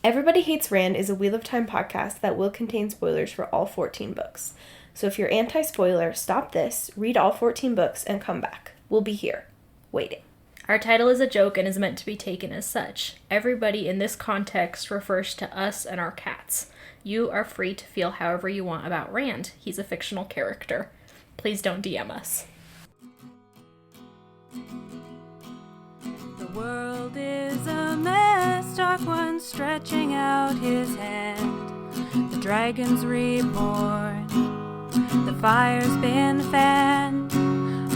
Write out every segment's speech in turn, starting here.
Everybody Hates Rand is a Wheel of Time podcast that will contain spoilers for all 14 books. So if you're anti-spoiler, stop this, read all 14 books, and come back. We'll be here, waiting. Our title is a joke and is meant to be taken as such. Everybody in this context refers to us and our cats. You are free to feel however you want about Rand. He's a fictional character. Please don't DM us. The world is a mess, Dark One stretching out his hand. The dragon's reborn, the fire's been fanned,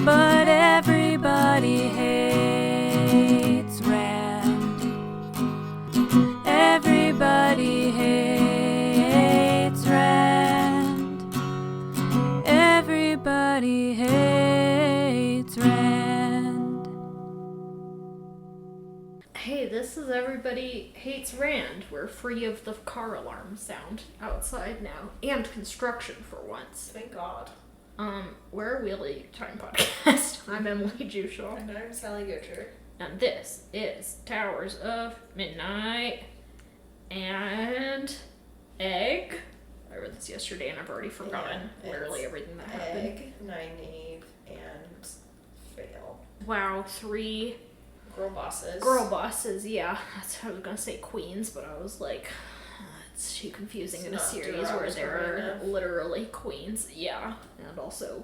but everybody hates Rand. Everybody hates Rand. Everybody hates Rand. Hey, this is Everybody Hates Rand. We're free of the car alarm sound outside now. And construction for once. Thank God. We're a Wheel of Time podcast. I'm Emily Jushel. And I'm Sally Gocher. And this is Towers of Midnight and Egg. I read this yesterday and I've already forgotten literally everything that happened. Egg, Nynaeve, and Fail. Wow, 3 Girlbosses, yeah. That's how I was gonna say queens, but I was like, it's too confusing It's in a not series 2 where hours there are enough. literally queens. Yeah, and also,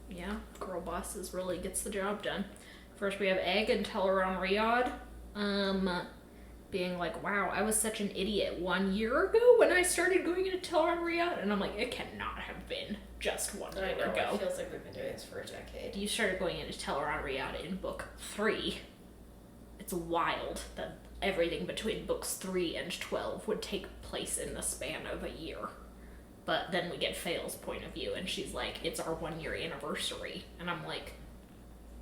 yeah, Girlbosses really gets the job done. First we have Egg and Teleron Riyadh, being like, wow, I was such an idiot 1 year ago when I started going into Teleron Riyadh, and I'm like, it cannot have been just 1 year ago. It feels like we've been doing this for a decade. You started going into Teleron Riyadh in book 3. It's wild that everything between books 3 and 12 would take place in the span of a year. But then we get Fail's point of view, and she's like, it's our 1 year anniversary. And I'm like,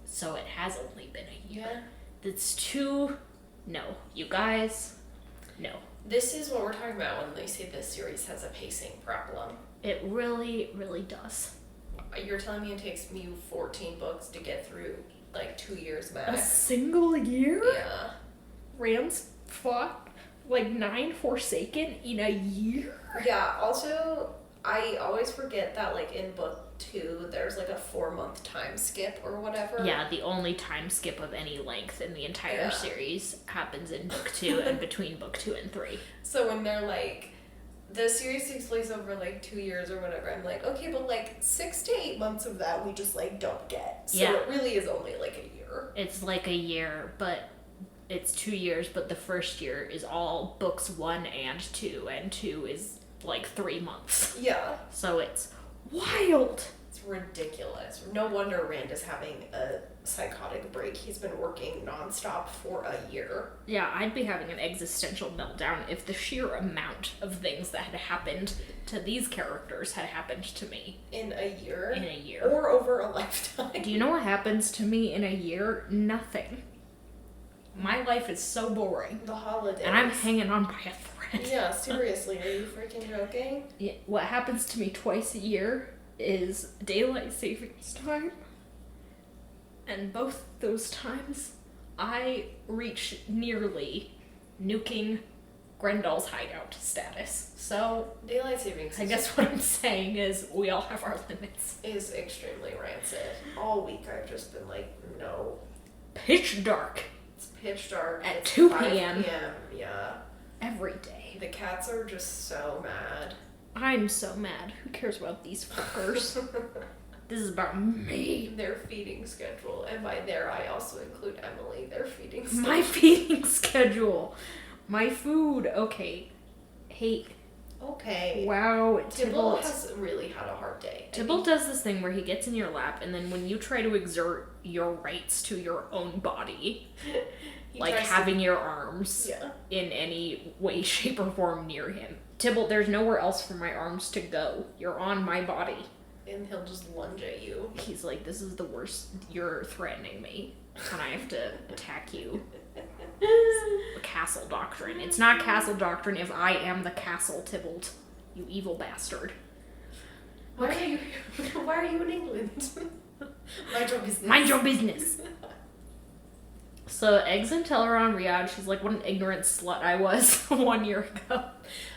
so it has only been a year. Yeah. That's too... No. You guys, no. This is what we're talking about when they say this series has a pacing problem. It really, really does. You're telling me it takes me 14 books to get through, like, 2 years A back? single year? Yeah. Rand's fought, like, 9 Forsaken in a year? Yeah, also, I always forget that, like, in book 2, there's, like, a 4-month time skip or whatever. Yeah, the only time skip of any length in the entire Yeah. series happens in book 2 and between book 2 and 3. So when they're, like, the series takes place over, like, 2 years or whatever, I'm like, okay, but, like, 6 to 8 months of that we just, like, don't get. So Yeah. it really is only, like, a year. It's like a year, but it's 2 years, but the first year is all books 1 and 2 is like 3 months. Yeah. So it's wild. It's ridiculous. No wonder Rand is having a psychotic break. He's been working nonstop for a year. Yeah, I'd be having an existential meltdown if the sheer amount of things that had happened to these characters had happened to me. In a year? In a year. Or over a lifetime. Do you know what happens to me in a year? Nothing. My life is so boring. The holidays. And I'm hanging on by a thread. Yeah, seriously, are you freaking joking? Yeah, what happens to me twice a year is daylight savings time. And both those times, I reach nearly nuking Grendal's hideout status. So, Daylight savings I guess what I'm saying is we all have our limits. is extremely rancid. All week I've just been like, no. Pitch dark It's pitch dark. At It's 2 5 p.m.. Yeah. every day. The cats are just so mad. I'm so mad. Who cares about these fuckers? This is about me. Their feeding schedule, and by there I also include Emily, their feeding schedule. My feeding schedule. My food. Okay. Hey. Okay. Wow. Tybalt has really had a hard day. Tybalt does this thing where he gets in your lap, and then when you try to exert your rights to your own body, like having your arms in any way, shape, or form near him. Tybalt, there's nowhere else for my arms to go. You're on my body. And he'll just lunge at you. He's like, this is the worst. You're threatening me, and I have to attack you. Castle doctrine. It's not castle doctrine if I am the castle, Tybalt. You evil bastard. Why are you in England? Mind your business. Mind your business. So Eggs and tell her on Riyadh, she's like, what an ignorant slut I was 1 year ago.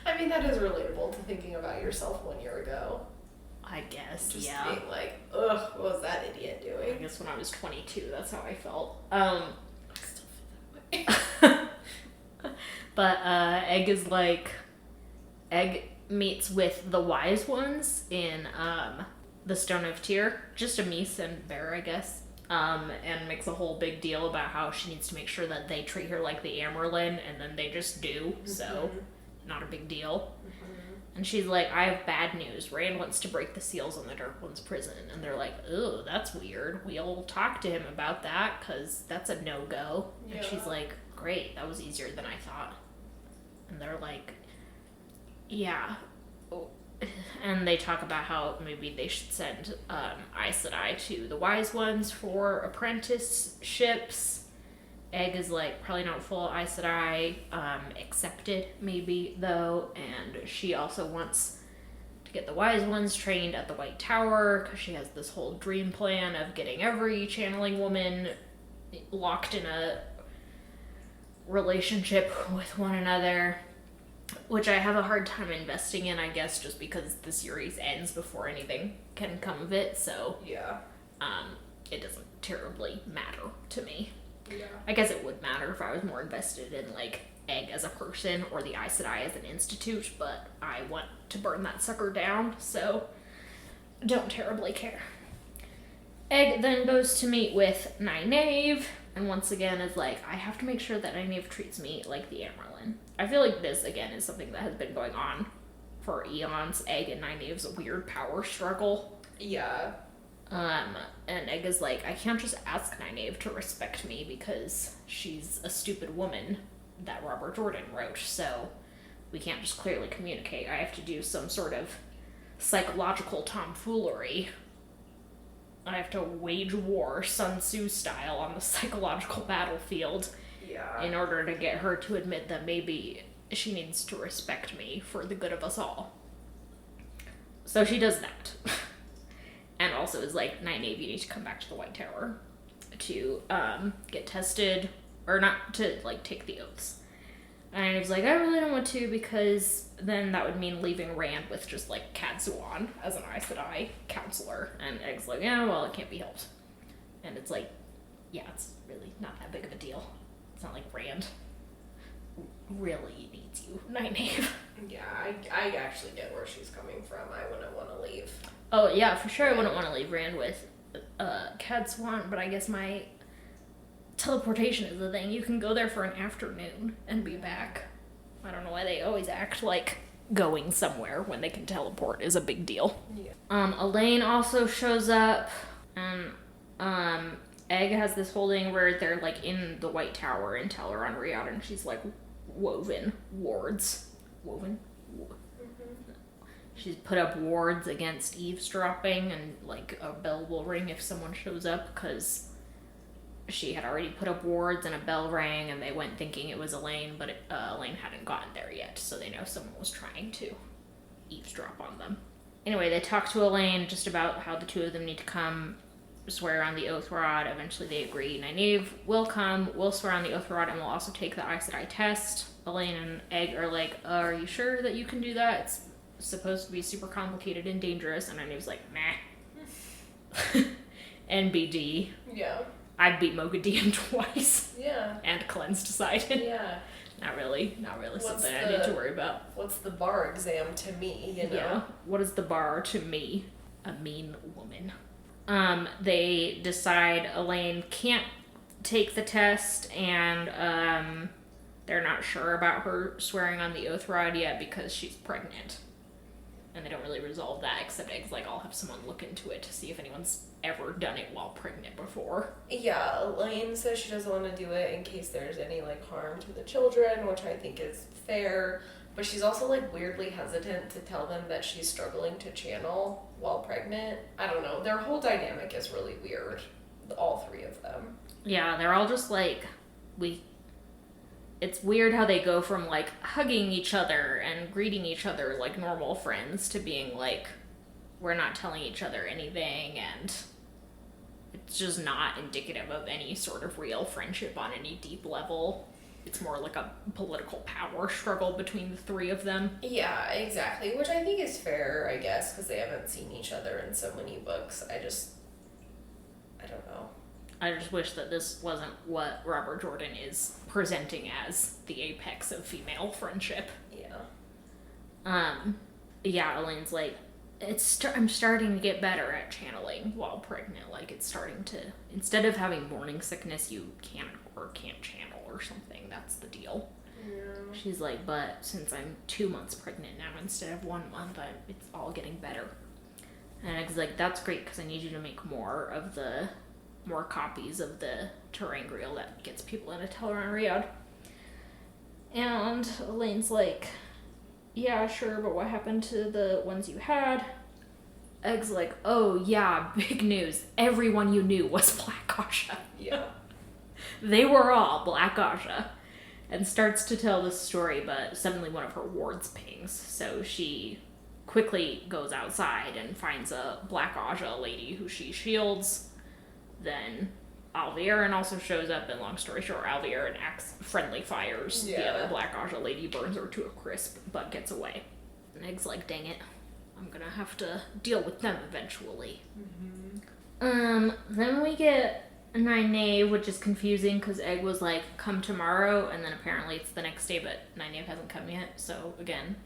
I mean, that is relatable to thinking about yourself 1 year ago. I guess, Just yeah. being like, ugh, what was that idiot I doing? guess when I was 22, that's how I felt. I still feel that way. But Egg meets with the wise ones in the Stone of Tyr, just Amis and Bear, I guess, and makes a whole big deal about how she needs to make sure that they treat her like the Amerlin, and then they just do, so not a big deal. And she's like, I have bad news. Rand wants to break the seals on the Dark One's prison. And they're like, oh, that's weird. We'll talk to him about that, because that's a no-go. Yeah. And she's like, great, that was easier than I thought. And they're like, yeah. And they talk about how maybe they should send Aes Sedai to the Wise Ones for apprenticeships. Egg is like, probably not full Aes Sedai, accepted maybe, though, and she also wants to get the Wise Ones trained at the White Tower, because she has this whole dream plan of getting every channeling woman locked in a relationship with one another, which I have a hard time investing in, I guess, just because the series ends before anything can come of it, so Yeah. It doesn't terribly matter to me. Yeah. I guess it would matter if I was more invested in, like, Egg as a person or the Aes Sedai as an institute, but I want to burn that sucker down, so don't terribly care. Egg then goes to meet with Nynaeve, and once again is like, I have to make sure that Nynaeve treats me like the Amerlin. I feel like this, again, is something that has been going on for eons. Egg and Nynaeve's weird power struggle. Yeah. And Egg is like, I can't just ask Nynaeve to respect me because she's a stupid woman that Robert Jordan wrote, so we can't just clearly communicate. I have to do some sort of psychological tomfoolery. I have to wage war, Sun Tzu style, on the psychological battlefield in order to get her to admit that maybe she needs to respect me for the good of us all. So she does that. And also is like, Nynaeve, you need to come back to the White Tower to get tested, or not to, like, take the oaths. And Nynaeve's like, I really don't want to, because then that would mean leaving Rand with just, like, Kadzuan as an Aes Sedai counselor. And Egg's like, yeah, well, it can't be helped. And it's like, yeah, it's really not that big of a deal. It's not like Rand really needs you, Nynaeve. Yeah, I actually get where she's coming from. I wouldn't want to leave. Oh, yeah, for sure I wouldn't want to leave Rand with Kadzuan, but I guess my teleportation is the thing. You can go there for an afternoon and be back. I don't know why they always act like going somewhere when they can teleport is a big deal. Yeah. Elaine also shows up, and Egg has this whole thing where they're, like, in the White Tower in Teleron Riyadh, and she's, like, woven wards. Woven? She's put up wards against eavesdropping, and, like, a bell will ring if someone shows up, because she had already put up wards and a bell rang, and they went thinking it was Elaine, but Elaine hadn't gotten there yet, so they know someone was trying to eavesdrop on them. Anyway, they talk to Elaine just about how the two of them need to come swear on the oath rod. Eventually they agree. Nynaeve will come, we'll swear on the oath rod, and we'll also take the Aes Sedai test. Elaine and Egg are like, are you sure that you can do that? It's supposed to be super complicated and dangerous. And Nynaeve's like, nah. NBD. Yeah. I'd beat Mogadeen twice. Yeah. And Cleanse decided. Yeah. Not really something I need to worry about. What's the bar exam to me, you know? Yeah. What is the bar to me? A mean woman. They decide Elaine can't take the test, and they're not sure about her swearing on the oath rod yet because she's pregnant. And they don't really resolve that, except Egg's like, I'll have someone look into it to see if anyone's ever done it while pregnant before. Yeah, Elaine says she doesn't want to do it in case there's any, like, harm to the children, which I think is fair. But she's also, like, weirdly hesitant to tell them that she's struggling to channel while pregnant. I don't know. Their whole dynamic is really weird. All three of them. Yeah, they're all just like, it's weird how they go from, like, hugging each other and greeting each other like normal friends to being like, we're not telling each other anything, and It's just not indicative of any sort of real friendship on any deep level. It's more like a political power struggle between the three of them. Yeah, exactly. Which I think is fair, I guess, because they haven't seen each other in so many books. I don't know. I just wish that this wasn't what Robert Jordan is presenting as the apex of female friendship. Yeah. Yeah, Elaine's like, I'm starting to get better at channeling while pregnant. Like, it's starting to, instead of having morning sickness, you can't channel or something. That's the deal. Yeah. She's like, but since I'm 2 months pregnant now instead of 1 month, it's all getting better. And Egg's like, that's great, because I need you to make more copies of the Terangrial that gets people into Teleron Riyadh. And Elaine's like, yeah, sure, but what happened to the ones you had? Egg's like, oh yeah, big news. Everyone you knew was Black Asha. Yeah. They were all Black Asha. And starts to tell this story, but suddenly one of her wards pings. So she quickly goes outside and finds a Black Asha lady who she shields. Then Alviarin also shows up, and long story short, Alviarin acts friendly fires. Yeah. The other Black Asha lady burns her to a crisp, but gets away. And Egg's like, dang it, I'm gonna have to deal with them eventually. Mm-hmm. Then we get Näeff, which is confusing because Egg was like, come tomorrow, and then apparently it's the next day, but Näeff hasn't come yet. So again,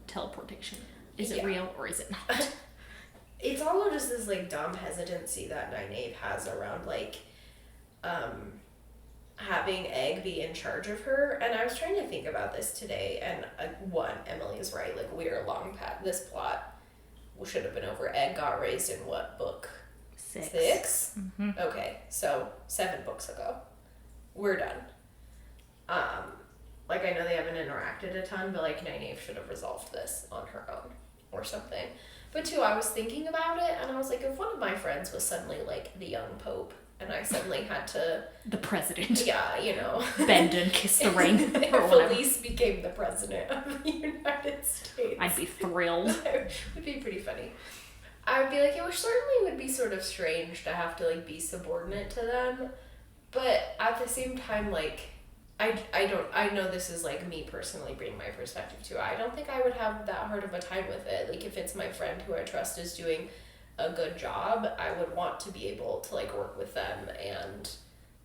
teleportation. Is it real or is it not? It's also just this like dumb hesitancy that Näeff has around like having Egg be in charge of her. And I was trying to think about this today, and one, Emily is right, like we are long past this plot should have been over. Egg got raised in what book? 6? Mm-hmm. Okay, so 7 books ago. We're done. Like I know they haven't interacted a ton, but like Näeff should have resolved this on her own or something. But 2, I was thinking about it, and I was like, if one of my friends was suddenly like the young pope, and I suddenly had to The president. yeah, Bend and kiss the ring. if or whatever. Elise became the president of the United States, I'd be thrilled. it would be pretty funny. I would be like, it certainly would be sort of strange to have to like be subordinate to them, but at the same time, like I know this is like me personally bringing my perspective to it. I don't think I would have that hard of a time with it. Like if it's my friend who I trust is doing a good job, I would want to be able to like work with them and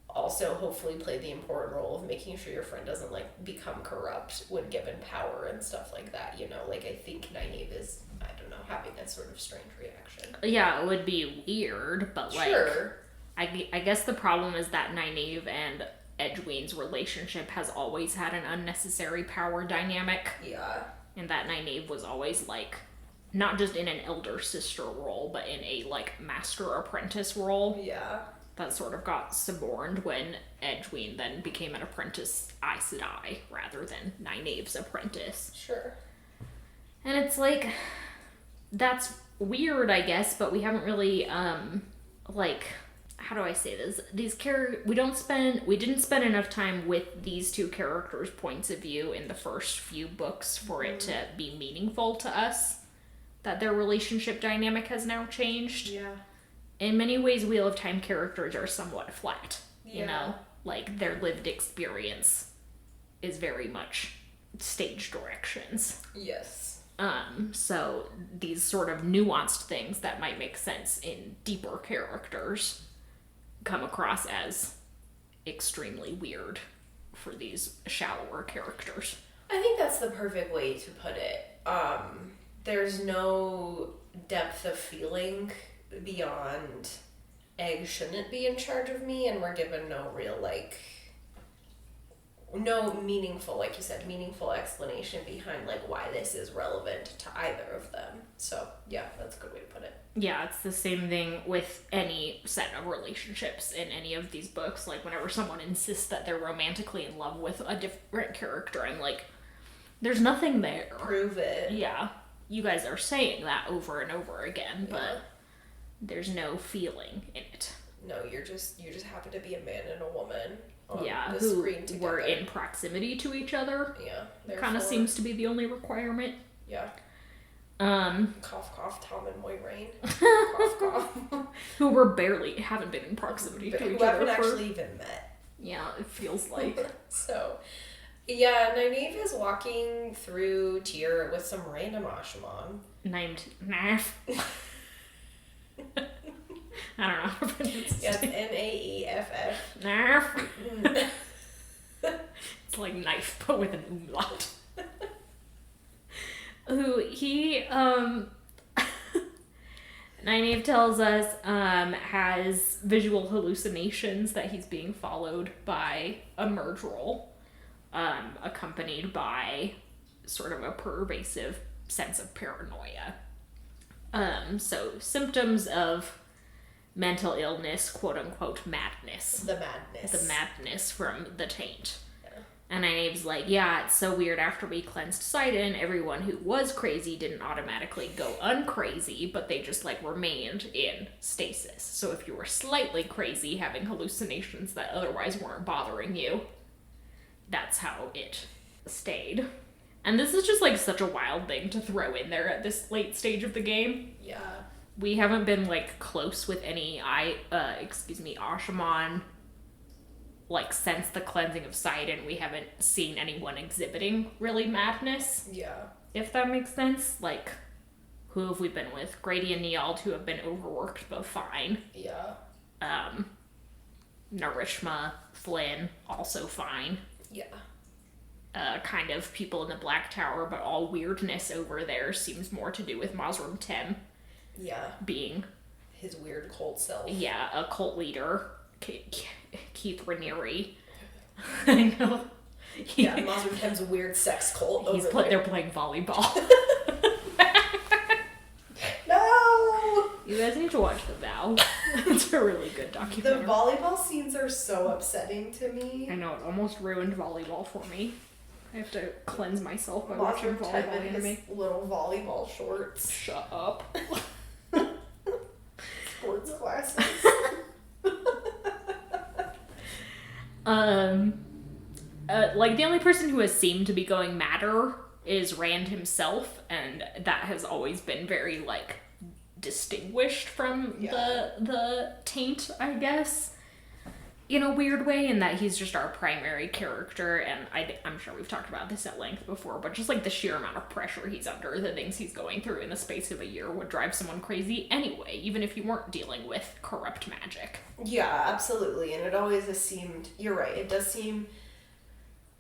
also hopefully play the important role of making sure your friend doesn't like become corrupt when given power and stuff like that. Like I think Näeff is, I don't know, having a sort of strange reaction. Yeah, it would be weird, but like, sure. I guess the problem is that Näeff and Edwin's relationship has always had an unnecessary power dynamic. Yeah. And that Näeff was always like, not just in an elder sister role, but in a like master apprentice role. Yeah. That sort of got suborned when Edwin then became an apprentice Aes Sedai rather than Nynaeve's apprentice. Sure. And it's like, that's weird, I guess, but we haven't really, like, how do I say this? We didn't spend enough time with these two characters' points of view in the first few books for it to be meaningful to us that their relationship dynamic has now changed. Yeah. In many ways, Wheel of Time characters are somewhat flat, Yeah. Like, their lived experience is very much stage directions. Yes. So these sort of nuanced things that might make sense in deeper characters come across as extremely weird for these shallower characters. I think that's the perfect way to put it. There's no depth of feeling beyond Egg shouldn't be in charge of me, and we're given no real, no meaningful, like you said, meaningful explanation behind, why this is relevant to either of them. So, yeah, that's a good way to put it. Yeah, it's the same thing with any set of relationships in any of these books. Like, whenever someone insists that they're romantically in love with a different character, I'm like, there's nothing there. Prove it. Yeah. You guys are saying that over and over again, but there's no feeling in it. No, you just happen to be a man and a woman on the who screen together. were in proximity to each other. Yeah. Kind of seems to be the only requirement. Yeah. Cough, cough, Tom and Moiraine. Cough, cough. Who haven't been in proximity to each Who other haven't actually even met. Yeah, it feels like. So, yeah, Nynaeve is walking through Tyr with some random Ashaman. Named Näeff. I don't know how to pronounce it. Yeah, it's Naeff. Näeff. It's like knife, but with an umlaut. Nynaeve tells us, has visual hallucinations that he's being followed by a Myrddraal, accompanied by sort of a pervasive sense of paranoia. So symptoms of mental illness, quote unquote madness. The madness. The madness from the taint. Yeah. And Nynaeve's like, yeah, it's so weird, after we cleansed Sidon, everyone who was crazy didn't automatically go uncrazy, but they just like remained in stasis. So if you were slightly crazy, having hallucinations that otherwise weren't bothering you, that's how it stayed. And this is just like such a wild thing to throw in there at this late stage of the game. Yeah. We haven't been like close with any Ashaman, like since the cleansing of Sidon. We haven't seen anyone exhibiting really madness. Yeah. If that makes sense. Like, who have we been with? Grady and Niald, who have been overworked but fine. Yeah. Narishma, Flynn, also fine. Yeah. Kind of people in the Black Tower, but all weirdness over there seems more to do with Mazrim Tem. Yeah. Being his weird cult self. Yeah, a cult leader. Keith Raniere. I know. Yeah, Mazrim Tem's a weird sex cult. They're playing volleyball. No! You guys need to watch The Vow. It's a really good documentary. The volleyball scenes are so upsetting to me. I know, it almost ruined volleyball for me. I have to cleanse myself by watching volleyball in anime. his little volleyball shorts. Shut up. Sports glasses. Like, the only person who has seemed to be going madder is Rand himself, and that has always been very, like, distinguished from the taint, I guess, in a weird way, in that he's just our primary character, and I'm sure we've talked about this at length before, but just, like, the sheer amount of pressure he's under, the things he's going through in the space of a year would drive someone crazy anyway, even if you weren't dealing with corrupt magic. Yeah, absolutely, and it always has seemed, you're right, it does seem,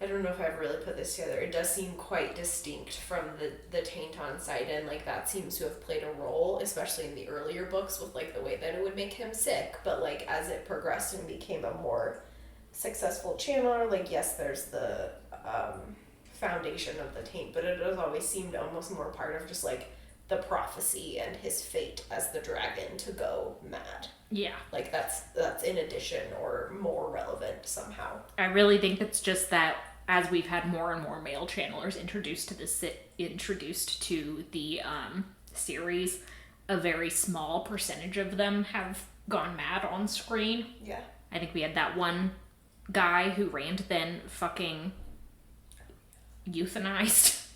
I don't know if I've really put this together, it does seem quite distinct from the taint on Sidon. Like, that seems to have played a role, especially in the earlier books, with like the way that it would make him sick, but like as it progressed and became a more successful channeler, like yes, there's the foundation of the taint, but it has always seemed almost more part of just like the prophecy and his fate as the dragon to go mad. Yeah. Like that's in addition or more relevant somehow. I really think it's just that as we've had more and more male channelers introduced to the series, a very small percentage of them have gone mad on screen. Yeah. I think we had that one guy who Rand then fucking euthanized.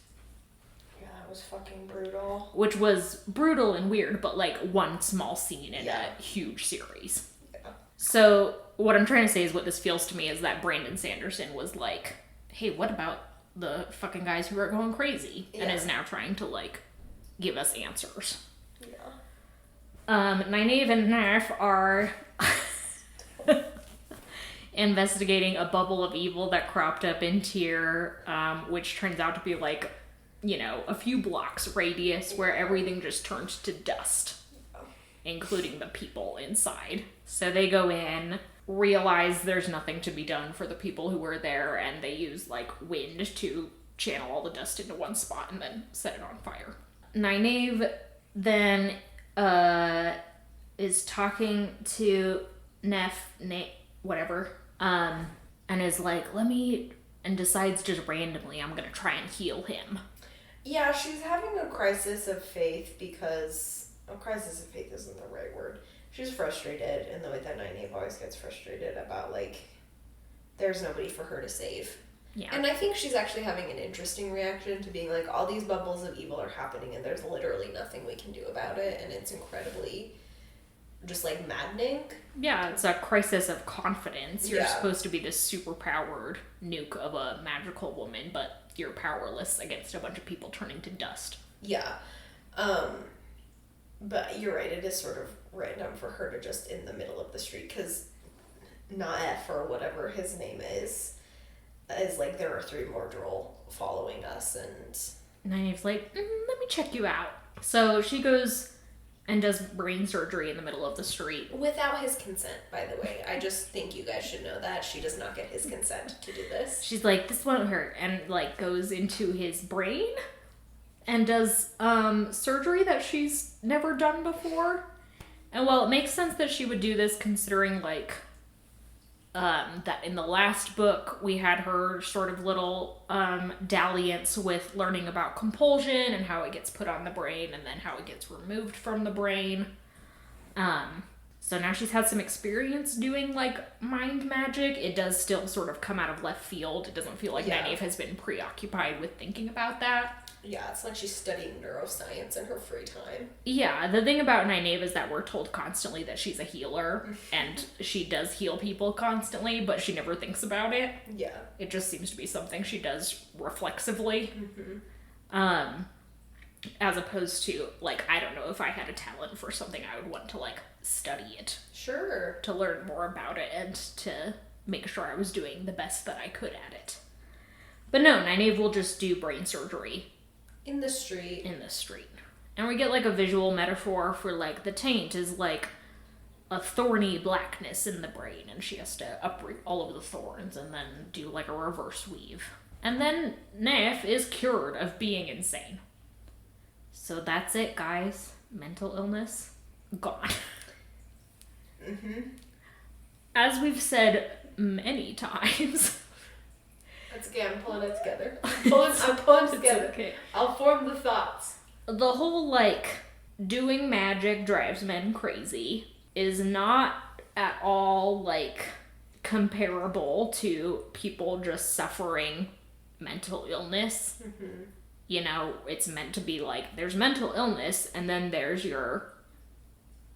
Yeah, that was fucking brutal. Which was brutal and weird, but like one small scene in a huge series. Yeah. So what I'm trying to say is what this feels to me is that Brandon Sanderson was like, hey, what about the fucking guys who are going crazy? Yeah. And is now trying to like give us answers. Yeah. Nynaeve and Näeff are investigating a bubble of evil that cropped up in Tyr, which turns out to be like, you know, a few blocks radius where everything just turned to dust, including the people inside. So they go in, realize there's nothing to be done for the people who were there, and they use like wind to channel all the dust into one spot and then set it on fire. Nynaeve then is talking to Näeff, and is like, and decides just randomly, I'm gonna try and heal him. Yeah, she's having a crisis of faith because, crisis of faith isn't the right word. She's frustrated in the way that Nynaeve always gets frustrated about, like, there's nobody for her to save. Yeah. And I think she's actually having an interesting reaction to being like, all these bubbles of evil are happening and there's literally nothing we can do about it, and it's incredibly just like maddening. Yeah, it's a crisis of confidence. You're Yeah. supposed to be this super powered nuke of a magical woman, but you're powerless against a bunch of people turning to dust. Yeah. But you're right, it is sort of random for her to just in the middle of the street, because Näeff, or whatever his name is like, there are 3 Mordrol following us, and Nynaeve's like, let me check you out. So she goes and does brain surgery in the middle of the street. without his consent, by the way. I just think you guys should know that. She does not get his consent to do this. She's like, this won't hurt, and like goes into his brain and does surgery that she's never done before. And while it makes sense that she would do this, considering like that in the last book we had her sort of little dalliance with learning about compulsion and how it gets put on the brain and then how it gets removed from the brain. So now she's had some experience doing like mind magic. It does still sort of come out of left field. It doesn't feel like Nynaeve has been preoccupied with thinking about that. Yeah, it's like she's studying neuroscience in her free time. Yeah, the thing about Nynaeve is that we're told constantly that she's a healer, and she does heal people constantly, but she never thinks about it. Yeah. It just seems to be something she does reflexively. As opposed to, like, I don't know, if I had a talent for something, I would want to, like, study it. Sure. To learn more about it and to make sure I was doing the best that I could at it. But no, Nynaeve will just do brain surgery. In the street. In the street. And we get like a visual metaphor for like the taint is like a thorny blackness in the brain, and she has to uproot all of the thorns and then do like a reverse weave. And then Näeff is cured of being insane. So that's it, guys. Mental illness gone. As we've said many times. That's okay, I'm pulling it together. I'm pulling together. Okay. I'll form the thoughts. The whole, like, doing magic drives men crazy is not at all, like, comparable to people just suffering mental illness. You know, it's meant to be like, there's mental illness, and then there's your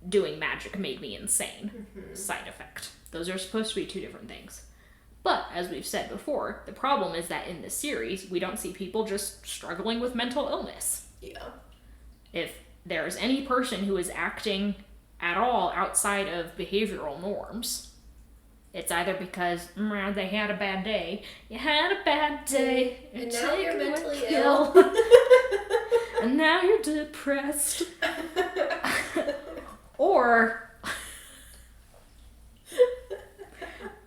doing magic made me insane side effect. Those are supposed to be 2 different things. But, as we've said before, the problem is that in this series, we don't see people just struggling with mental illness. Yeah. If there's any person who is acting at all outside of behavioral norms, it's either because they had a bad day. You had a bad day, And now you're mentally ill. ill. And now you're depressed.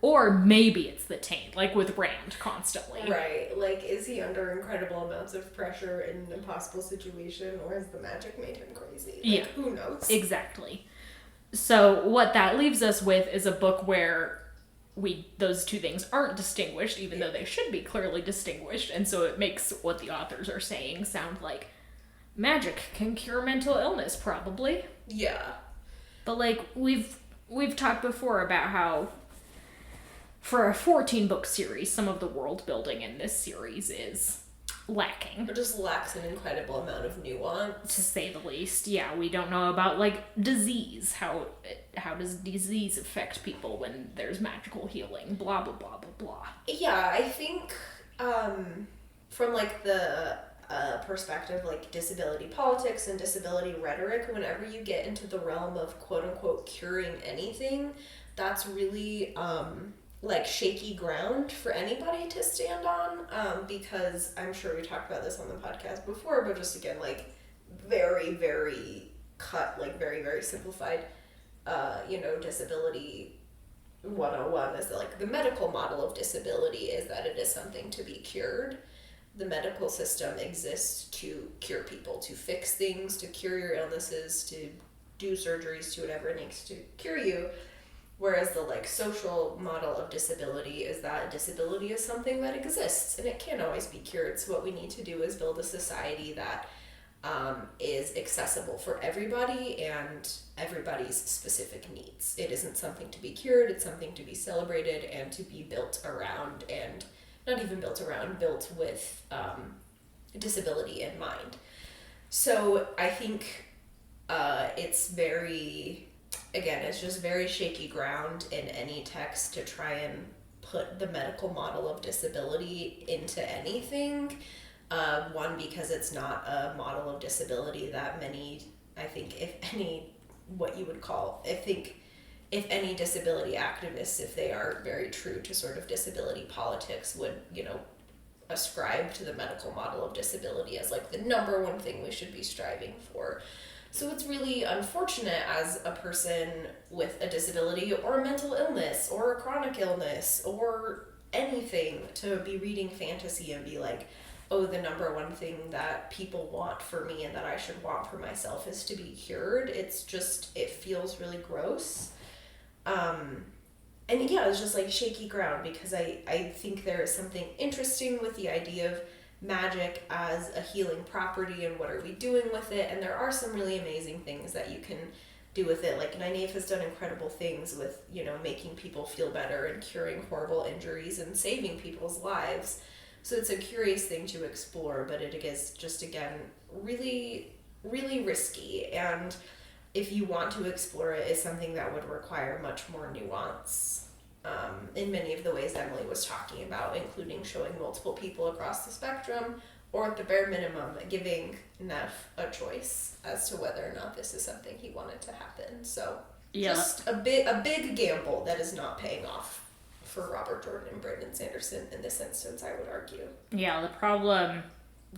Or maybe it's the taint, like with Rand constantly. Right. Like, is he under incredible amounts of pressure in an impossible situation, or has the magic made him crazy? Like, Yeah. Who knows? Exactly. So what that leaves us with is a book where those 2 things aren't distinguished, even though they should be clearly distinguished, and so it makes what the authors are saying sound like magic can cure mental illness, probably. Yeah. But like we've talked before about how for a 14-book series, some of the world building in this series is lacking. It just lacks an incredible amount of nuance. To say the least. Yeah, we don't know about, like, disease. How does disease affect people when there's magical healing? Blah, blah, blah, blah, blah. Yeah, I think from, like, the perspective, like, disability politics and disability rhetoric, whenever you get into the realm of quote-unquote curing anything, that's really like shaky ground for anybody to stand on, because I'm sure we talked about this on the podcast before, but just again, like, very, very cut, like, very, very simplified, disability 101 is like the medical model of disability is that it is something to be cured. The medical system exists to cure people, to fix things, to cure your illnesses, to do surgeries, to whatever it takes to cure you. Whereas the, like, social model of disability is that disability is something that exists and it can't always be cured. So what we need to do is build a society that is accessible for everybody and everybody's specific needs. It isn't something to be cured, it's something to be celebrated and to be built around and not even built around, built with disability in mind. So I think it's very, again, it's just very shaky ground in any text to try and put the medical model of disability into anything. One, because it's not a model of disability that many, I think, if any, what you would call, if any disability activists, if they are very true to sort of disability politics, would, you know, ascribe to the medical model of disability as like the number one thing we should be striving for. So it's really unfortunate as a person with a disability or a mental illness or a chronic illness or anything to be reading fantasy and be like, oh, the number one thing that people want for me and that I should want for myself is to be cured. It's just, it feels really gross. And yeah, it's just like shaky ground, because I think there is something interesting with the idea of magic as a healing property and what are we doing with it, and there are some really amazing things that you can do with it. Like Näeff has done incredible things with, you know, making people feel better and curing horrible injuries and saving people's lives. So it's a curious thing to explore, but it is just, again, really, really risky. And if you want to explore it, it's something that would require much more nuance in many of the ways Emily was talking about, including showing multiple people across the spectrum, or at the bare minimum, giving Näeff a choice as to whether or not this is something he wanted to happen. So just a big gamble that is not paying off for Robert Jordan and Brandon Sanderson in this instance, I would argue. Yeah, the problem,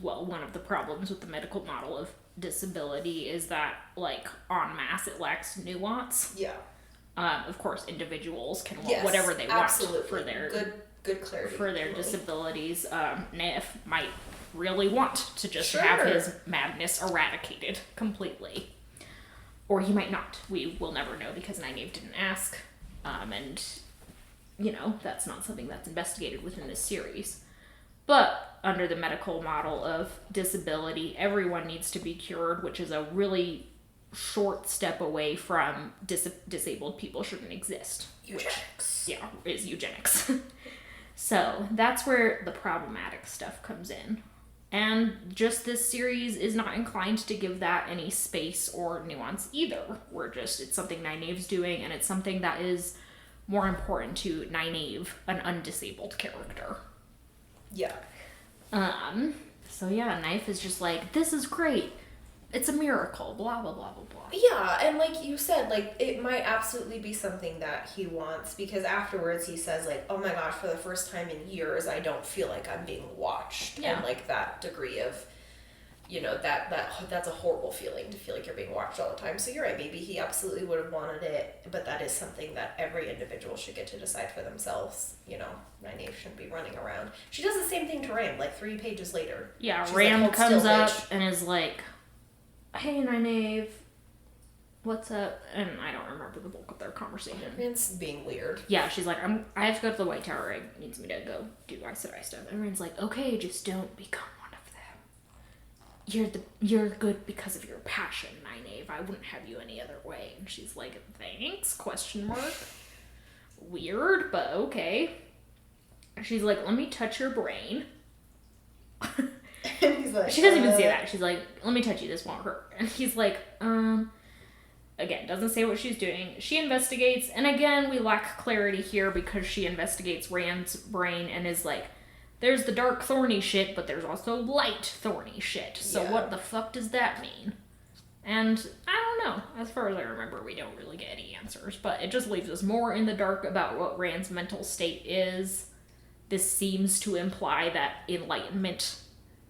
well, one of the problems with the medical model of disability is that, like, en masse, it lacks nuance. Yeah. Of course, individuals can want whatever they want for their good clarity for their disabilities. Näeff might really want to just have his madness eradicated completely, or he might not. We will never know because Näeff didn't ask, and you know that's not something that's investigated within this series. But under the medical model of disability, everyone needs to be cured, which is a really short step away from disabled people shouldn't exist. Eugenics. Is eugenics. So that's where the problematic stuff comes in. And just this series is not inclined to give that any space or nuance either. It's something Näeff's doing, and it's something that is more important to Näeff, an undisabled character. Yeah. So yeah, Näeff is just like, this is great. It's a miracle, blah, blah, blah, blah, blah. Yeah, and like you said, like, it might absolutely be something that he wants, because afterwards he says, like, oh my gosh, for the first time in years, I don't feel like I'm being watched. Yeah. And, like, that degree of, you know, that's a horrible feeling, to feel like you're being watched all the time. So you're right, maybe he absolutely would have wanted it, but that is something that every individual should get to decide for themselves. You know, Näeff shouldn't be running around. She does the same thing to Rand, like, 3 pages later. Yeah, She's Rand like, "Hold comes still, up bitch." and is like, hey, Näeff, what's up? And I don't remember the bulk of their conversation. Rand's being weird. Yeah, she's like, I have to go to the White Tower. It needs me to go do Aes Sedai stuff. And Rand's like, okay, just don't become one of them. You're good because of your passion, Näeff. I wouldn't have you any other way. And she's like, thanks? ? Weird, but okay. She's like, let me touch your brain. And he's like, she doesn't even say that. She's like, let me touch you, this won't hurt. And he's like, again, doesn't say what she's doing. She investigates, and again, we lack clarity here because she investigates Rand's brain and is like, there's the dark thorny shit, but there's also light thorny shit. So what the fuck does that mean? And I don't know. As far as I remember, we don't really get any answers, but it just leaves us more in the dark about what Rand's mental state is. This seems to imply that enlightenment, !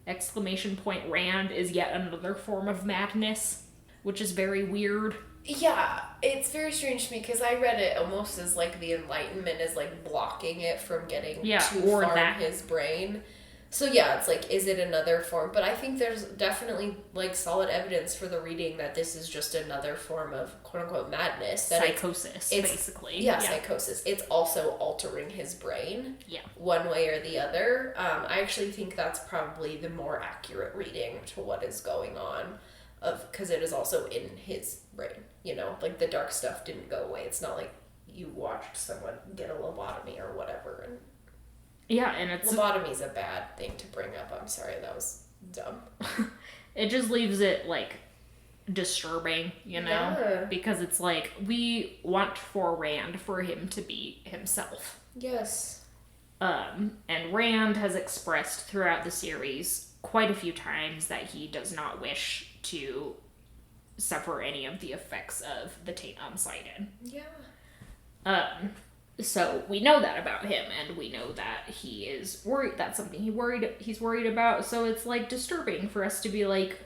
Rand is yet another form of madness, which is very weird. Yeah, it's very strange to me, because I read it almost as like the Enlightenment is like blocking it from getting too far in his brain. So yeah, it's like, is it another form? But I think there's definitely like solid evidence for the reading that this is just another form of quote unquote madness. That Psychosis, basically. Yeah, psychosis. It's also altering his brain. Yeah. One way or the other. I actually think that's probably the more accurate reading to what is going on, because it is also in his brain. You know, like the dark stuff didn't go away. It's not like you watched someone get a lobotomy or whatever and Yeah, and it's... Lobotomy's a bad thing to bring up. I'm sorry, that was dumb. It just leaves it, like, disturbing, you know? Yeah. Because it's like, we want for Rand for him to be himself. Yes. And Rand has expressed throughout the series quite a few times that he does not wish to suffer any of the effects of the Taint Unsighted. Yeah. So we know that about him, and we know that he is worried. That's something he's worried about. So it's like disturbing for us to be like,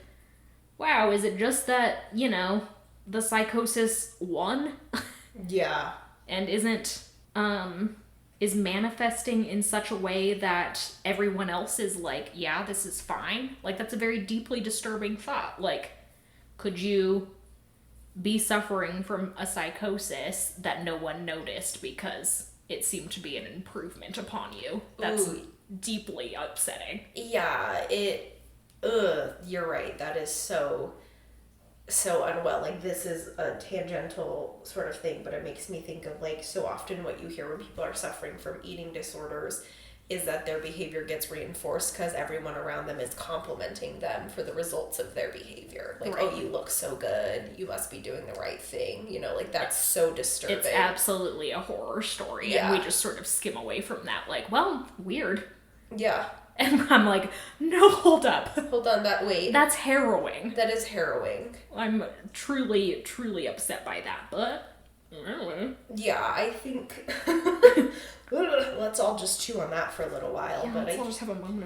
wow, is it just that, you know, the psychosis won? Yeah. And is manifesting in such a way that everyone else is like, yeah, this is fine. Like, that's a very deeply disturbing thought. Like, could you be suffering from a psychosis that no one noticed because it seemed to be an improvement upon you? That's deeply upsetting. Yeah, you're right. That is so unwell. Like, this is a tangential sort of thing, but it makes me think of, like, so often what you hear when people are suffering from eating disorders is that their behavior gets reinforced because everyone around them is complimenting them for the results of their behavior. Like, right. Oh, you look so good. You must be doing the right thing. You know, like, that's so disturbing. It's absolutely a horror story. Yeah. And we just sort of skim away from that. Like, well, weird. Yeah. And I'm like, no, hold up. Hold on, wait. That's harrowing. That is harrowing. I'm truly, truly upset by that, but... Yeah, I think... Let's all just chew on that for a little while. Yeah, but let's all just have a moment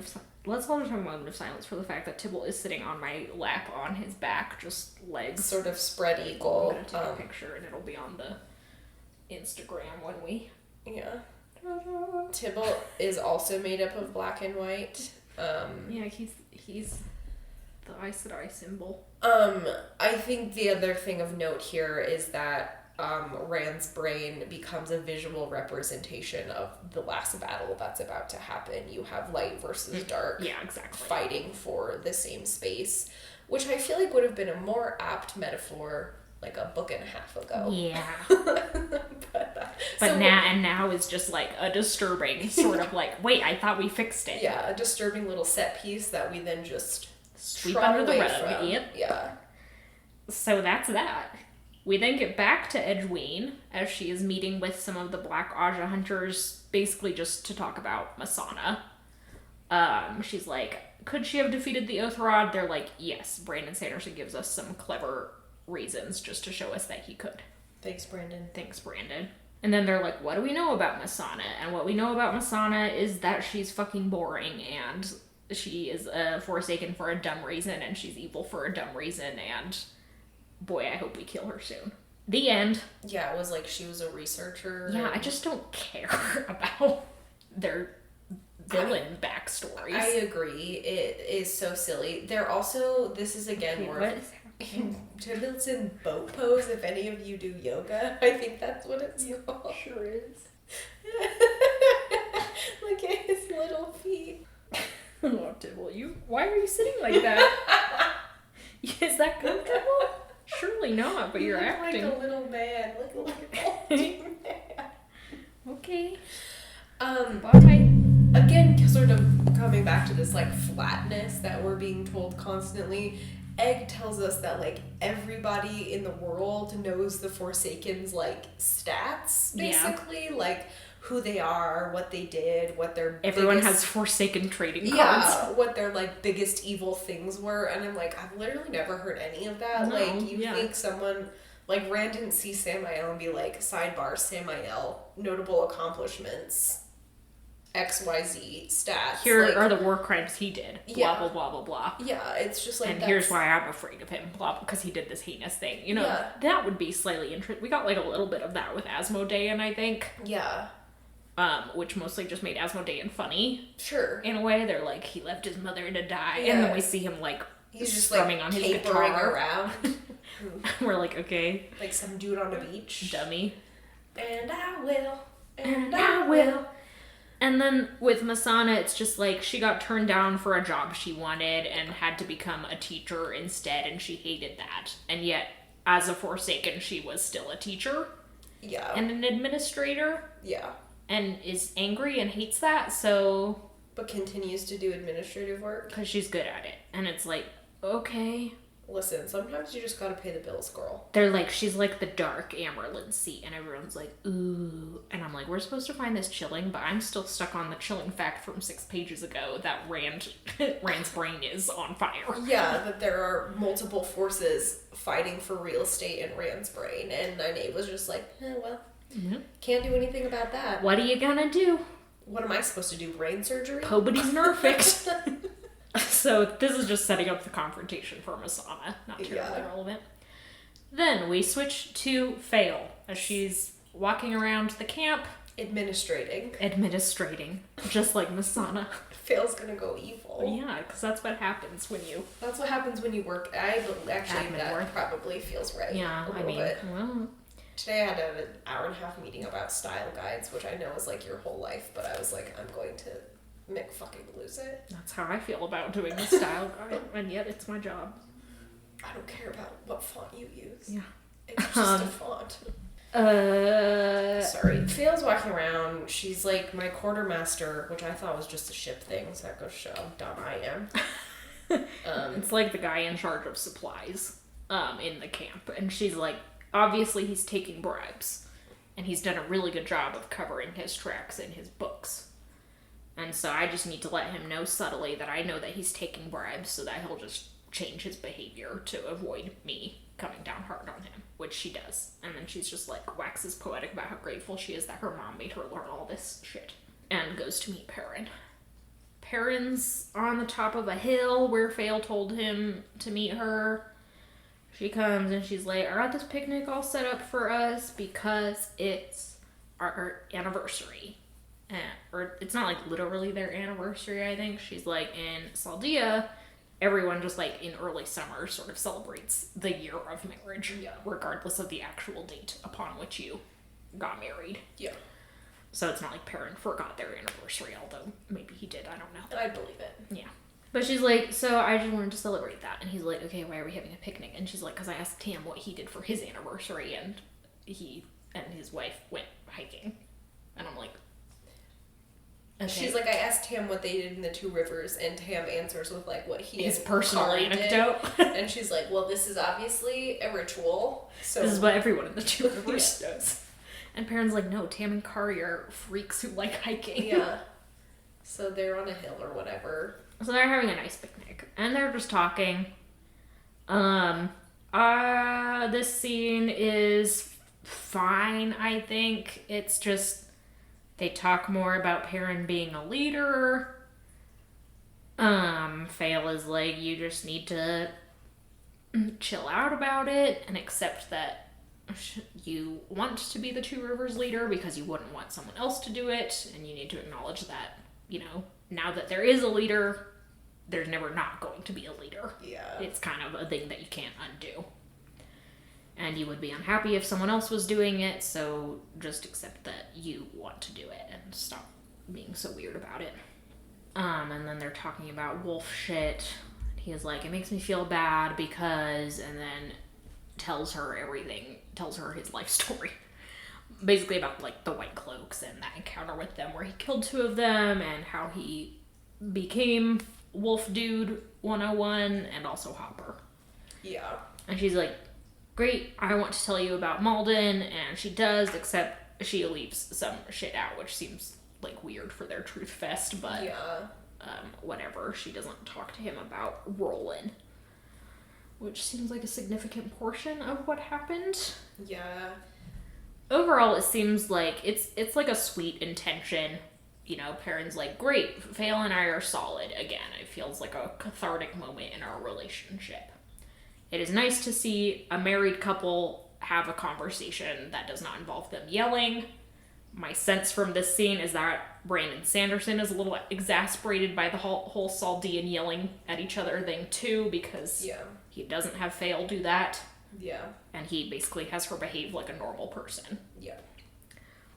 of silence for the fact that Tibble is sitting on my lap on his back, just legs. Sort of spread eagle. I'm gonna take a picture and it'll be on the Instagram when we... Yeah. Tibble is also made up of black and white. Yeah, he's the Aes Sedai symbol. I think the other thing of note here is that Rand's brain becomes a visual representation of the last battle that's about to happen. You have light versus dark. Yeah, exactly. Fighting for the same space, which I feel like would have been a more apt metaphor like a book and a half ago. Yeah. So now is just like a disturbing sort of like, wait, I thought we fixed it. Yeah, a disturbing little set piece that we then just sweep under the rug. from. Yep. Yeah. So that's that. We then get back to Edwene as she is meeting with some of the Black Aja hunters, basically just to talk about Masana. She's like, could she have defeated the Oath-Rod? They're like, yes. Brandon Sanderson gives us some clever reasons just to show us that he could. Thanks, Brandon. And then they're like, what do we know about Masana? And what we know about Masana is that she's fucking boring, and she is Forsaken for a dumb reason, and she's evil for a dumb reason, and boy, I hope we kill her soon. The end. Yeah, it was like she was a researcher. Yeah, I just don't care about their villain backstories. I agree. It is so silly. They're also, this is again more... What is Tibble's in boat pose, if any of you do yoga. I think that's what it's called. Sure is. Look at his little feet. Oh, Tibble, why are you sitting like that? Is that comfortable? Surely not, but you're acting. Like a little man. Like a little man. Okay. Bye. Again, sort of coming back to this, like, flatness that we're being told constantly, Egg tells us that, like, everybody in the world knows the Forsaken's, like, stats, basically. Yeah. Like, who they are, what they did, what their Everyone has Forsaken trading cards. Yeah, what their, like, biggest evil things were. And I'm like, I've literally never heard any of that. No, like, you think someone... Like, Rand didn't see Samael and be like, sidebar, Samael, notable accomplishments, XYZ stats. Here like, are the war crimes he did. Blah, Yeah. blah, blah, blah, blah. Yeah, it's just like... And here's why I'm afraid of him. Blah, because he did this heinous thing. You know, Yeah. that would be slightly interesting. We got, like, a little bit of that with Asmodean, I think. Yeah. Which mostly just made Asmodean funny. Sure. In a way, they're like, he left his mother to die. Yeah. And then we see him, like, he's just, strumming like, on his capering guitar. around. We're like, okay. Like some dude on a beach. Dummy. And I will. And I will. And then with Masana, it's just like she got turned down for a job she wanted and had to become a teacher instead, and she hated that. And yet, as a Forsaken, she was still a teacher. Yeah. And an administrator. Yeah. and is angry and hates that, so... But continues to do administrative work. Because she's good at it. And it's like, okay. Listen, sometimes you just gotta pay the bills, girl. They're like, she's like the dark Amber Lindsay, and everyone's like, ooh. And I'm like, we're supposed to find this chilling, but I'm still stuck on the chilling fact from 6 pages ago that Rand's brain is on fire. Yeah, that there are multiple forces fighting for real estate in Rand's brain, and Nene was just like, well, can't do anything about that. What are you gonna do? What am I supposed to do, brain surgery? Nobody's nerfed. So this is just setting up the confrontation for Masana. Not terribly relevant. Then we switch to Fail as she's walking around the camp. Administrating. Just like Masana. Fail's gonna go evil. Yeah, because that's what happens when you... That's what happens when you work. Actually, that probably feels right. Yeah, I mean... Well. Today I had an hour-and-a-half meeting about style guides, which I know is like your whole life, but I was like, I'm going to fucking lose it. That's how I feel about doing the style guide, and yet it's my job. I don't care about what font you use. Yeah. It's just a font. Sorry. Fail's walking around. She's like my quartermaster, which I thought was just a ship thing, so that goes to show how dumb I am. It's like the guy in charge of supplies in the camp, and she's like, obviously he's taking bribes, and he's done a really good job of covering his tracks in his books. And so I just need to let him know subtly that I know that he's taking bribes so that he'll just change his behavior to avoid me coming down hard on him, which she does. And then she's just like waxes poetic about how grateful she is that her mom made her learn all this shit. And goes to meet Perrin. Perrin's on the top of a hill where Fail told him to meet her. She comes and she's like, I got this picnic all set up for us because it's our anniversary. Or it's not like literally their anniversary, I think. She's like, in Saldia, everyone just like in early summer sort of celebrates the year of marriage, regardless of the actual date upon which you got married. Yeah. So it's not like Perrin forgot their anniversary, although maybe he did, I don't know. I believe it. Yeah. But she's like, so I just wanted to celebrate that. And he's like, okay, why are we having a picnic? And she's like, because I asked him what he did for his anniversary, and he and his wife went hiking. And I'm like, okay. She's like, I asked Tam what they did in the Two Rivers, and Tam answers with like what his personal anecdote. And she's like, well, this is obviously a ritual. So this is what everyone in the Two Rivers does. And Perrin's like, no, Tam and Kari are freaks who like hiking. Yeah. So they're on a hill or whatever. So they're having a nice picnic, and they're just talking. This scene is fine, I think. It's just, they talk more about Perrin being a leader. Fail is like, you just need to chill out about it and accept that you want to be the Two Rivers leader because you wouldn't want someone else to do it, and you need to acknowledge that, you know, now that there is a leader, there's never not going to be a leader. Yeah. It's kind of a thing that you can't undo. And you would be unhappy if someone else was doing it, so just accept that you want to do it and stop being so weird about it. And then they're talking about wolf shit. He is like, it makes me feel bad because, and then tells her everything, tells her his life story. Basically about like the White Cloaks and that encounter with them where he killed 2 of them and how he became Wolf Dude 101 and also Hopper. Yeah. And she's like, great, I want to tell you about Malden, and she does, except she leaves some shit out, which seems like weird for their truth fest, but whatever. She doesn't talk to him about Roland, which seems like a significant portion of what happened. Yeah. Overall, it seems like it's like a sweet intention. You know, Perrin's like, great, Fail and I are solid again. It feels like a cathartic moment in our relationship. It is nice to see a married couple have a conversation that does not involve them yelling. My sense from this scene is that Brandon Sanderson is a little exasperated by the whole Saldean yelling at each other thing too, because he doesn't have Fail do that. Yeah. And he basically has her behave like a normal person. Yeah.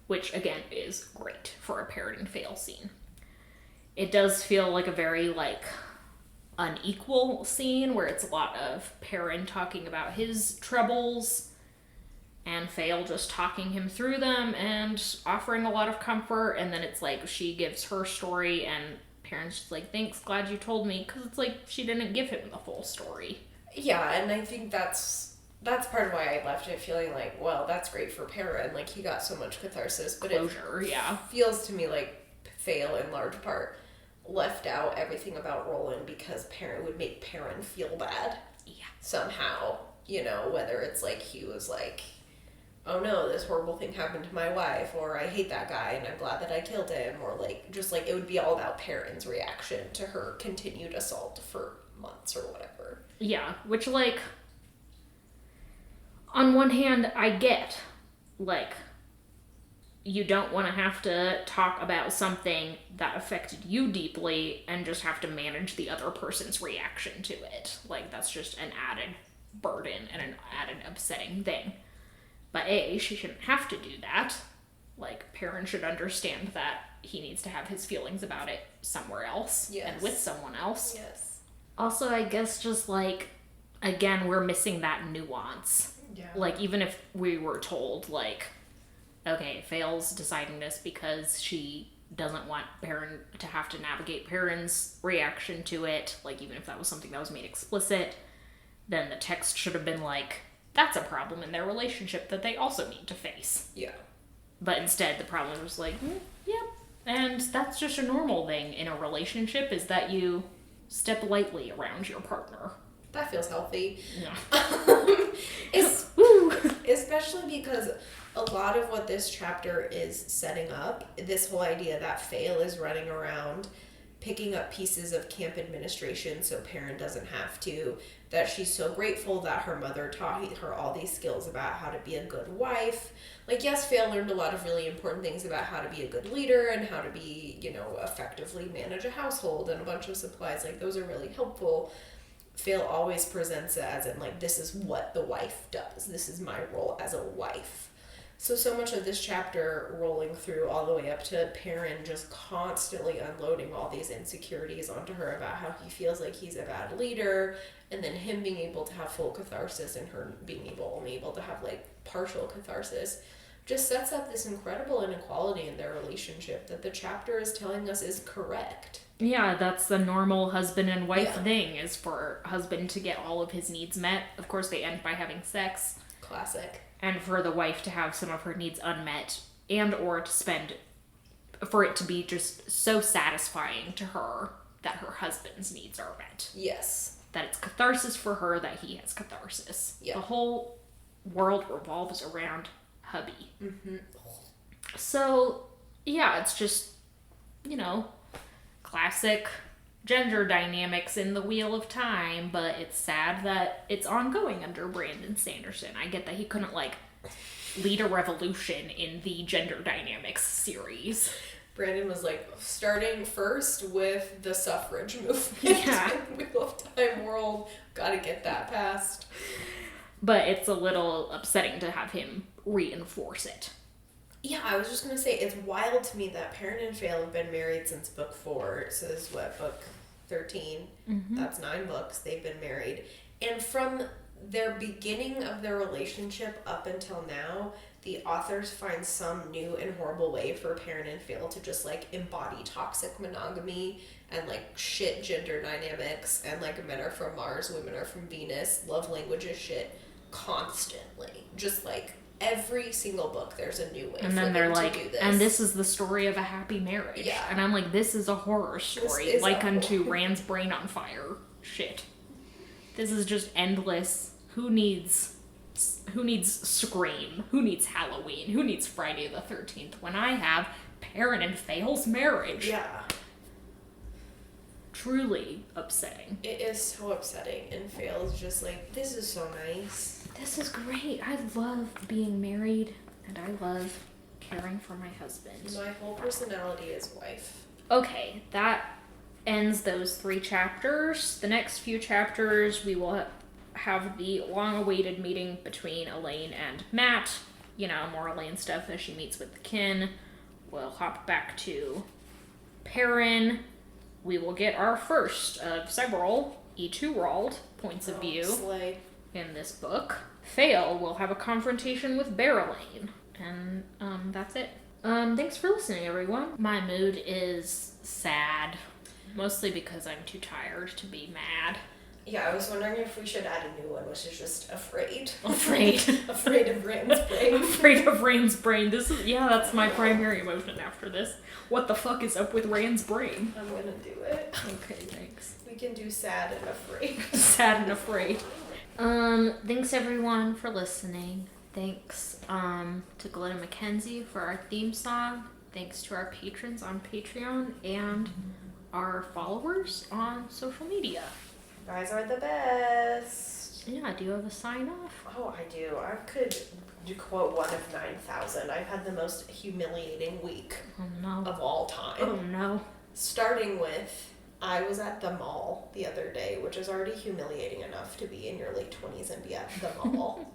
Which, again, is great for a parroting Fail scene. It does feel like a very, like, unequal scene where it's a lot of Perrin talking about his troubles and Fail just talking him through them and offering a lot of comfort. And then it's like she gives her story and Perrin's just like, thanks, glad you told me, because it's like she didn't give him the full story. Yeah, and I think that's part of why I left it feeling like, well, that's great for Perrin, like he got so much catharsis, but Closure, it feels to me like Fail in large part left out everything about Roland because Perrin would make Perrin feel bad. Yeah. Somehow, you know, whether it's like he was like, oh no, this horrible thing happened to my wife, or I hate that guy and I'm glad that I killed him, or like, just like it would be all about Perrin's reaction to her continued assault for months or whatever. Yeah, which like, on one hand, I get, like, you don't want to have to talk about something that affected you deeply and just have to manage the other person's reaction to it. Like, that's just an added burden and an added upsetting thing. But A, she shouldn't have to do that. Like, Perrin should understand that he needs to have his feelings about it somewhere else and with someone else. Yes. Also, I guess just, like, again, we're missing that nuance. Yeah. Like, even if we were told, like, okay, Fail's deciding this because she doesn't want Perrin to have to navigate Perrin's reaction to it, like, even if that was something that was made explicit, then the text should have been like, that's a problem in their relationship that they also need to face. Yeah. But instead, the problem was like, yep. And that's just a normal thing in a relationship, is that you step lightly around your partner. That feels healthy. Yeah. Especially because a lot of what this chapter is setting up, this whole idea that Fail is running around picking up pieces of camp administration so Perrin doesn't have to, that she's so grateful that her mother taught her all these skills about how to be a good wife. Like, yes, Fail learned a lot of really important things about how to be a good leader and how to be, you know, effectively manage a household and a bunch of supplies. Like, those are really helpful. Fail always presents it as in, like, this is what the wife does. This is my role as a wife. So much of this chapter rolling through all the way up to Perrin just constantly unloading all these insecurities onto her about how he feels like he's a bad leader, and then him being able to have full catharsis and her being only able to have, like, partial catharsis, just sets up this incredible inequality in their relationship that the chapter is telling us is correct. Yeah, that's the normal husband and wife thing, is for husband to get all of his needs met. Of course, they end by having sex. Classic. And for the wife to have some of her needs unmet, and or for it to be just so satisfying to her that her husband's needs are met. Yes. That it's catharsis for her that he has catharsis. Yeah. The whole world revolves around Hubby. Mm-hmm. So, yeah, it's just, you know, classic gender dynamics in the Wheel of Time, but it's sad that it's ongoing under Brandon Sanderson. I get that he couldn't, like, lead a revolution in the gender dynamics series. Brandon was like, starting first with the suffrage movement Yeah. in Wheel of Time world. Gotta get that passed. But it's a little upsetting to have him reinforce it. Yeah, I was just gonna say, it's wild to me that Perrin and Fail have been married since book 4. It says, what, book 13? Mm-hmm. That's 9 books. They've been married. And from their beginning of their relationship up until now, the authors find some new and horrible way for Perrin and Fail to just, like, embody toxic monogamy and, like, shit gender dynamics and, like, men are from Mars, women are from Venus, love languages shit constantly. Just, like, every single book there's a new way and for then they're them like, to do this. and this is the story of a happy marriage. Yeah. And I'm like, this is a horror story, like unto Rand's brain on fire shit. This is just endless. Who needs Scream? Who needs Halloween? Who needs Friday the 13th when I have Perrin and Fail's marriage? Yeah. Truly upsetting. It is so upsetting, and Fail's just like, this is so nice. This is great. I love being married, and I love caring for my husband. My whole personality is wife. Okay, that ends those 3 chapters. The next few chapters, we will have the long-awaited meeting between Elaine and Matt. You know, more Elaine stuff as she meets with the kin. We'll hop back to Perrin. We will get our first of several E2 World points of view. Slay. in this book. Fail will have a confrontation with Barrelane. And that's it. Thanks for listening, everyone. My mood is sad, mostly because I'm too tired to be mad. Yeah, I was wondering if we should add a new one, which is just afraid. Afraid. Afraid of Rain's brain. Afraid of Rain's brain. That's my primary emotion after this. What the fuck is up with Rain's brain? I'm gonna do it. Okay, thanks. We can do sad and afraid. Sad and afraid. Thanks everyone for listening. Thanks to Glenn and Mackenzie for our theme song. Thanks to our patrons on Patreon and our followers on social media. You guys are the best. Yeah, do you have a sign off? Oh, I do. I could quote one of 9,000. I've had the most humiliating week Oh no. of all time. Oh no. Starting with, I was at the mall the other day, which is already humiliating enough to be in your late 20s and be at the mall.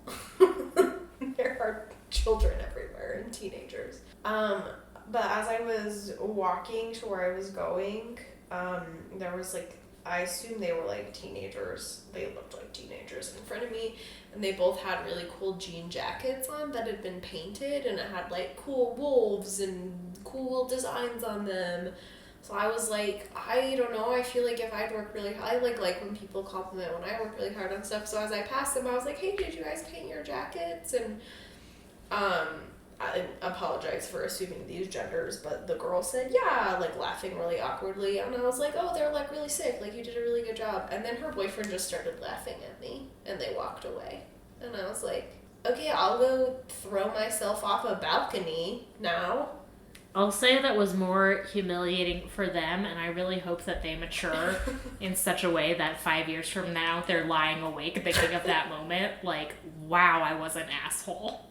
There are children everywhere and teenagers. But as I was walking to where I was going, there was like, I assume they were like teenagers. They looked like teenagers in front of me, and they both had really cool jean jackets on that had been painted, and it had like cool wolves and cool designs on them. So I was like, I don't know, I feel like if I'd worked really hard, I like when people compliment when I work really hard on stuff. So as I passed them, I was like, hey, did you guys paint your jackets? And I apologize for assuming these genders, but the girl said, yeah, like laughing really awkwardly. And I was like, oh, they're like really sick. Like you did a really good job. And then her boyfriend just started laughing at me and they walked away. And I was like, okay, I'll go throw myself off a balcony now. I'll say that was more humiliating for them, and I really hope that they mature in such a way that 5 years from now they're lying awake thinking of that moment like, wow, I was an asshole.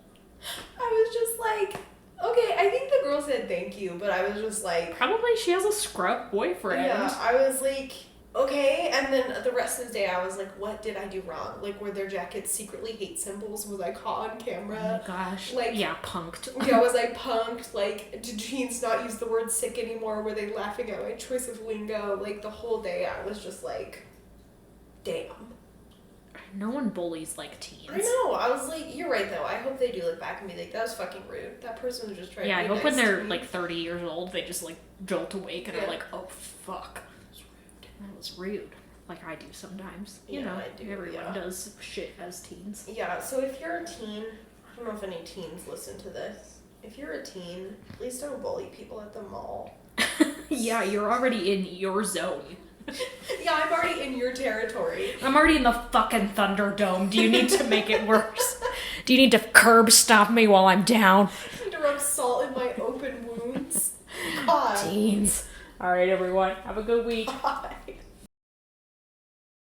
I was just like, okay, I think the girl said thank you, but I was just like... Probably she has a scrub boyfriend. Yeah, I was like, okay, and then the rest of the day I was like, what did I do wrong? Like, were their jackets secretly hate symbols? Was I caught on camera? Oh my gosh. Like, yeah, punked. Yeah, was I punked? Like, did teens not use the word sick anymore? Were they laughing at my choice of lingo? Like, the whole day I was just like, damn. No one bullies like teens. I know. I was like, you're right, though. I hope they do look back and be like, that was fucking rude. That person was just trying to be I hope nice when they're to me. like 30 years old, they just like jolt awake and are Yeah. like, oh, fuck. That was rude. Like I do sometimes. You Yeah, know, I do, everyone yeah. does shit as teens. Yeah, so if you're a teen, I don't know if any teens listen to this. If you're a teen, please don't bully people at the mall. Yeah, you're already in your zone. Yeah, I'm already in your territory. I'm already in the fucking Thunderdome. Do you need to make it worse? Do you need to curb stop me while I'm down? I need to rub salt in my open wounds. God. Teens. Alright, everyone. Have a good week. Bye.